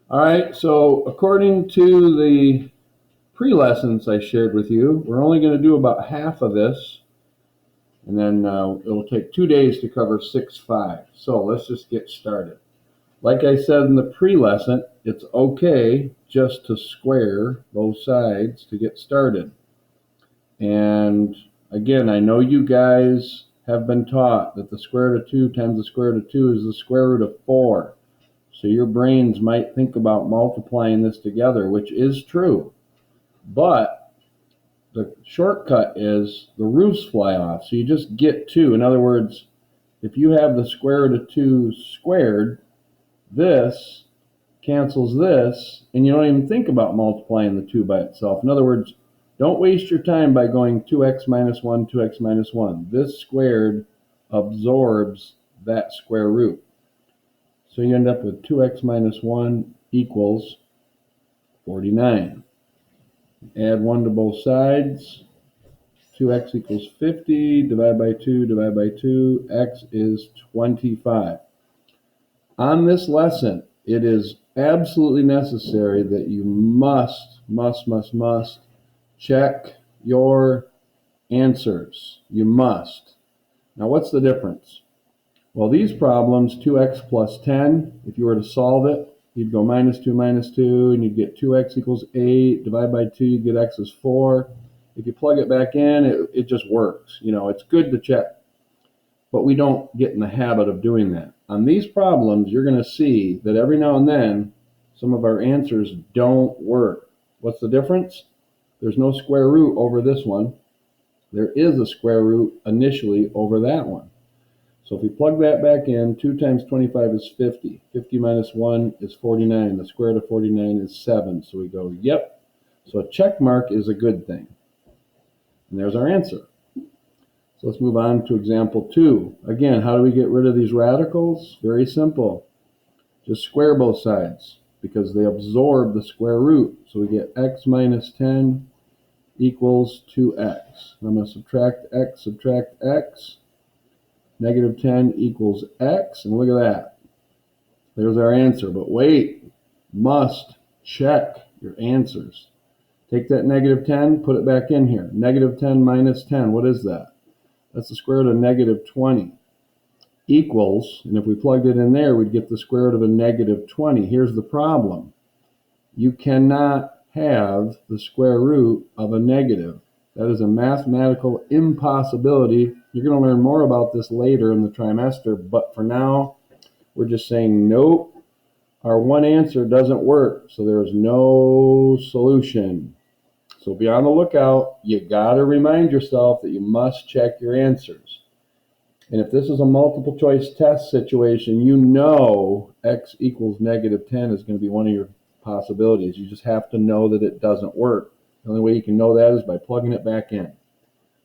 All right, so according to the pre-lessons I shared with you, we're only going to do about half of this, and then it'll take 2 days to cover 6-5. So let's just get started. Like I said in the pre-lesson, it's okay just to square both sides to get started. And again, I know you guys have been taught that the square root of 2 times the square root of 2 is the square root of 4. So your brains might think about multiplying this together, which is true. But the shortcut is the roots fly off. So you just get 2. In other words, if you have the square root of 2 squared, this cancels this, and you don't even think about multiplying the 2 by itself. In other words, don't waste your time by going 2x minus 1, 2x minus 1. This squared absorbs that square root. So you end up with 2x minus 1 equals 49. Add 1 to both sides. 2x equals 50. Divide by 2, divide by 2. X is 25. On this lesson, it is absolutely necessary that you must check your answers. You must. Now, what's the difference? Well, these problems, 2x plus 10, if you were to solve it, you'd go minus 2, and you'd get 2x equals 8. Divide by 2, you'd get x is 4. If you plug it back in, it just works. You know, it's good to check. But we don't get in the habit of doing that. On these problems, you're going to see that every now and then, some of our answers don't work. What's the difference? There's no square root over this one. There is a square root initially over that one. So if we plug that back in, 2 times 25 is 50. 50 minus 1 is 49. The square root of 49 is 7. So we go, yep. So a check mark is a good thing. And there's our answer. So let's move on to example 2. Again, how do we get rid of these radicals? Very simple. Just square both sides because they absorb the square root. So we get x minus 10 equals 2x. I'm going to subtract x. Negative 10 equals x. And look at that. There's our answer. But wait, must check your answers. Take that negative 10, put it back in here. Negative 10 minus 10, what is that? That's the square root of negative 20 equals, and if we plugged it in there, we'd get the square root of a negative 20. Here's the problem. You cannot have the square root of a negative. That is a mathematical impossibility. You're going to learn more about this later in the trimester, but for now, we're just saying nope. Our one answer doesn't work, so there is no solution. So be on the lookout. You got to remind yourself that you must check your answers. And if this is a multiple choice test situation, you know x equals negative 10 is going to be one of your possibilities. You just have to know that it doesn't work. The only way you can know that is by plugging it back in.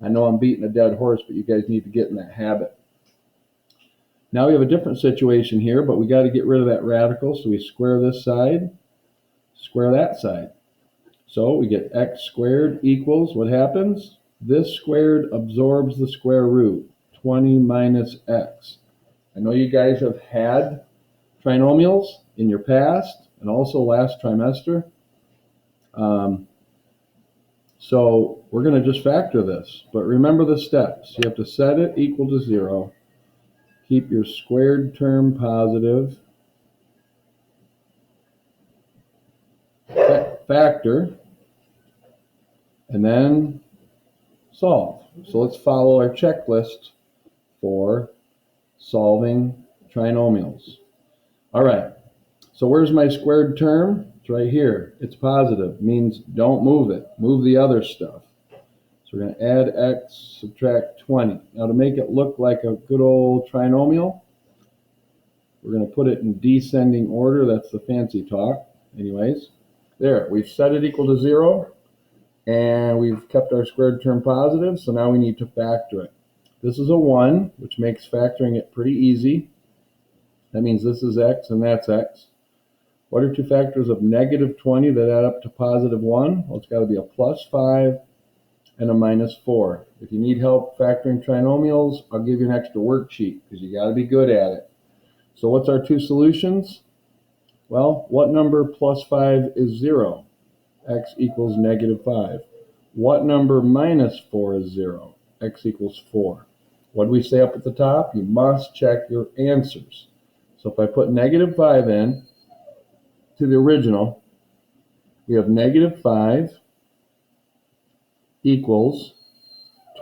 I know I'm beating a dead horse, but you guys need to get in that habit. Now we have a different situation here, but we got to get rid of that radical. So we square this side, square that side. So we get x squared equals, what happens? This squared absorbs the square root, 20 minus x. I know you guys have had trinomials in your past and also last trimester. So we're going to just factor this. But remember the steps. You have to set it equal to 0. Keep your squared term positive. Factor. And then solve. So let's follow our checklist for solving trinomials. All right, so where's my squared term? It's right here. It's positive, means don't move it. Move the other stuff. So we're going to add x, subtract 20. Now to make it look like a good old trinomial, we're going to put it in descending order. That's the fancy talk. Anyways, there, we've set it equal to 0. And we've kept our squared term positive, so now we need to factor it. This is a 1, which makes factoring it pretty easy. That means this is x and that's x. What are two factors of negative 20 that add up to positive 1? Well, it's got to be a plus 5 and a minus 4. If you need help factoring trinomials, I'll give you an extra worksheet because you got to be good at it. So what's our two solutions? Well, what number plus 5 is 0? X equals negative 5. What number minus 4 is 0? X equals 4. What do we say up at the top? You must check your answers. So if I put negative 5 in to the original, we have negative 5 equals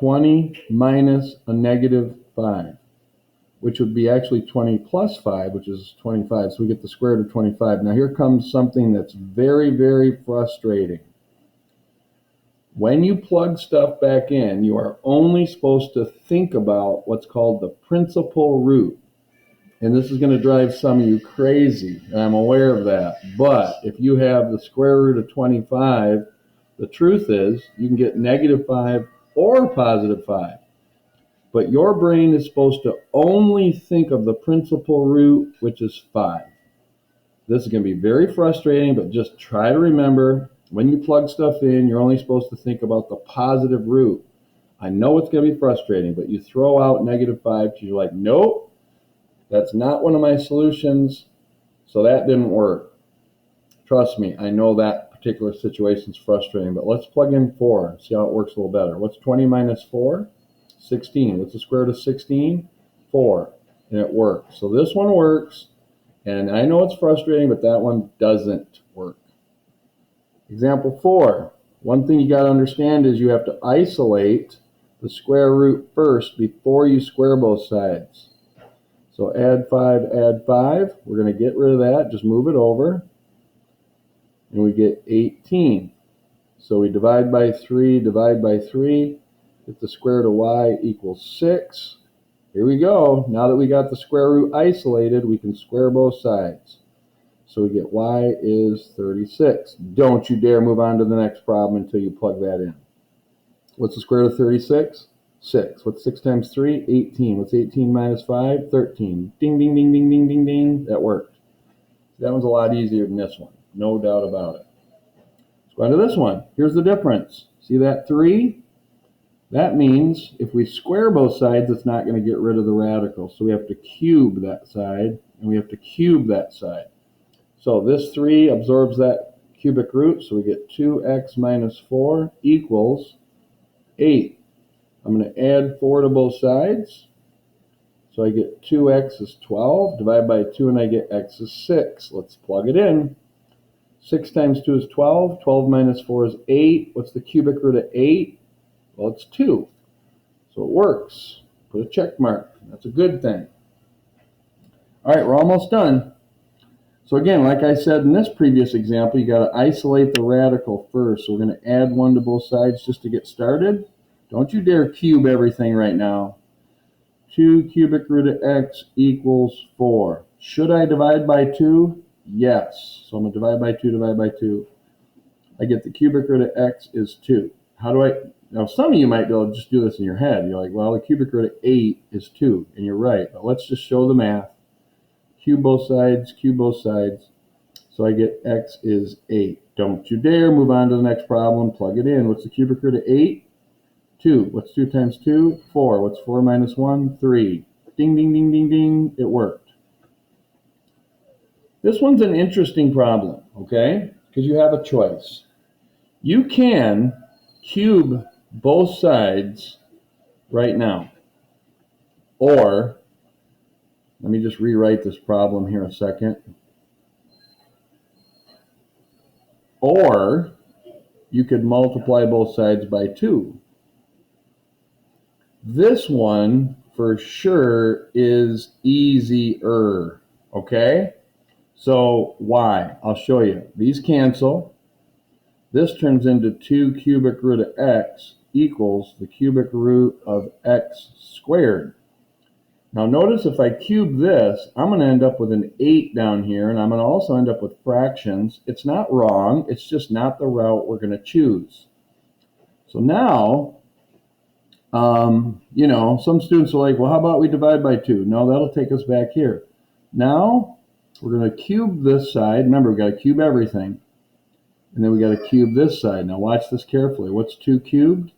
20 minus a negative 5, which would be actually 20 plus 5, which is 25. So we get the square root of 25. Now here comes something that's very, very frustrating. When you plug stuff back in, you are only supposed to think about what's called the principal root. And this is going to drive some of you crazy, and I'm aware of that. But if you have the square root of 25, the truth is you can get negative 5 or positive 5. But your brain is supposed to only think of the principal root, which is 5. This is going to be very frustrating, but just try to remember, when you plug stuff in, you're only supposed to think about the positive root. I know it's going to be frustrating, but you throw out negative 5 because you're like, nope, that's not one of my solutions, so that didn't work. Trust me, I know that particular situation is frustrating, but let's plug in 4, see how it works a little better. What's 20 minus 4? 16. What's the square root of 16? 4. And it works. So this one works, and I know it's frustrating, but that one doesn't work. Example 4. One thing you got to understand is you have to isolate the square root first before you square both sides. So add 5, add 5. We're going to get rid of that. Just move it over. And we get 18. So we divide by 3, divide by 3. Get the square root of y equals 6. Here we go. Now that we got the square root isolated, we can square both sides. So we get y is 36. Don't you dare move on to the next problem until you plug that in. What's the square root of 36? 6. What's 6 times 3? 18. What's 18 minus 5? 13. Ding, ding, ding, ding, ding, ding, ding. That worked. That one's a lot easier than this one. No doubt about it. Let's go on to this one. Here's the difference. See that 3? That means if we square both sides, it's not going to get rid of the radical. So we have to cube that side, and we have to cube that side. So this 3 absorbs that cubic root, so we get 2x minus 4 equals 8. I'm going to add 4 to both sides. So I get 2x is 12. Divide by 2 and I get x is 6. Let's plug it in. 6 times 2 is 12. 12 minus 4 is 8. What's the cubic root of 8? Well, it's 2. So it works. Put a check mark. That's a good thing. All right, we're almost done. So again, like I said in this previous example, you got to isolate the radical first. So we're going to add 1 to both sides just to get started. Don't you dare cube everything right now. 2 cubic root of x equals 4. Should I divide by 2? Yes. So I'm going to divide by 2, divide by 2. I get the cubic root of x is 2. How do I... Now, some of you might be able to just do this in your head. You're like, well, the cubic root of 8 is 2. And you're right. But let's just show the math. Cube both sides, cube both sides. So I get x is 8. Don't you dare move on to the next problem. Plug it in. What's the cubic root of 8? 2. What's 2 times 2? 4. What's 4 minus 1? 3. Ding, ding, ding, ding, ding. It worked. This one's an interesting problem, okay? Because you have a choice. You can cube both sides right now. Or, let me just rewrite this problem here a second. Or, you could multiply both sides by 2. This one, for sure, is easier, okay? So, why? I'll show you. These cancel. This turns into 2 cubic root of x equals the cubic root of x squared. Now notice if I cube this, I'm going to end up with an 8 down here, and I'm going to also end up with fractions. It's not wrong, it's just not the route we're going to choose. So now, you know, some students are like, well, how about we divide by 2? No, that'll take us back here. Now, we're going to cube this side. Remember, we've got to cube everything. And then we got to cube this side. Now watch this carefully. What's 2 cubed?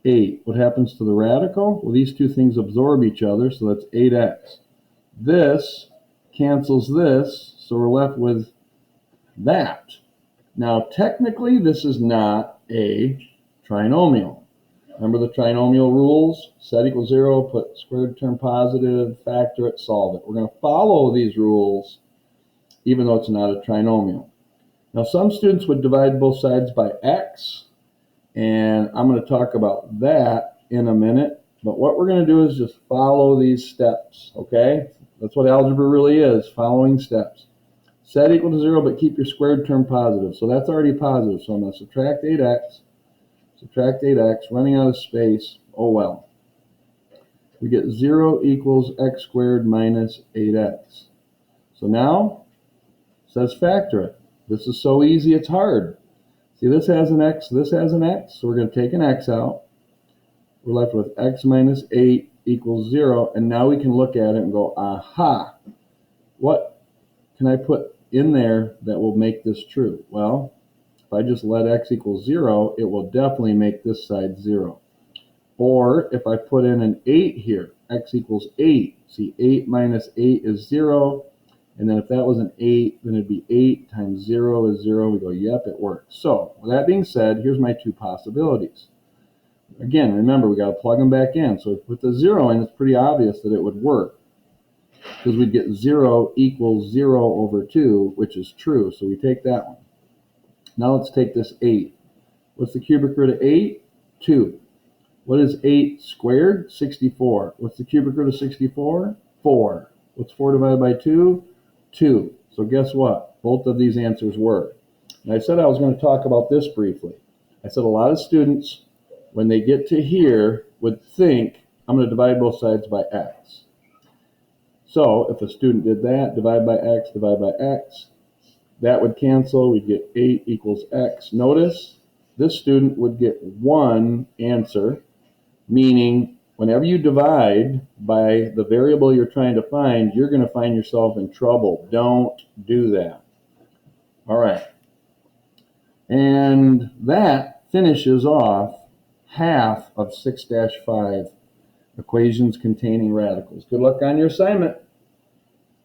8. What happens to the radical? Well, these two things absorb each other, so that's 8x. This cancels this, so we're left with that. Now, technically, this is not a trinomial. Remember the trinomial rules? Set equals 0, put squared term positive, factor it, solve it. We're going to follow these rules even though it's not a trinomial. Now, some students would divide both sides by x, and I'm going to talk about that in a minute. But what we're going to do is just follow these steps, okay? That's what algebra really is, following steps. Set equal to 0, but keep your squared term positive. So that's already positive. So I'm going to subtract 8x, running out of space. Oh well. We get 0 equals x squared minus 8x. So now, it says factor it. This is so easy, it's hard. See, this has an x, this has an x, so we're going to take an x out. We're left with x minus 8 equals 0, and now we can look at it and go, aha, what can I put in there that will make this true? Well, if I just let x equal 0, it will definitely make this side 0. Or if I put in an 8 here, x equals 8. See, 8 minus 8 is 0. And then if that was an 8, then it'd be 8 times 0 is 0. We go, yep, it works. So with that being said, here's my two possibilities. Again, remember, we got to plug them back in. So if we put the 0 in, it's pretty obvious that it would work, because we'd get 0 equals 0 over 2, which is true. So we take that one. Now let's take this 8. What's the cubic root of 8? 2. What is 8 squared? 64. What's the cubic root of 64? 4. What's 4 divided by 2? 2. So guess what? Both of these answers work. And I said I was going to talk about this briefly. I said a lot of students, when they get to here, would think, I'm going to divide both sides by x. So if a student did that, divide by x, that would cancel. We'd get 8 equals x. Notice this student would get one answer, meaning whenever you divide by the variable you're trying to find, you're going to find yourself in trouble. Don't do that. All right. And that finishes off half of 6-5, equations containing radicals. Good luck on your assignment.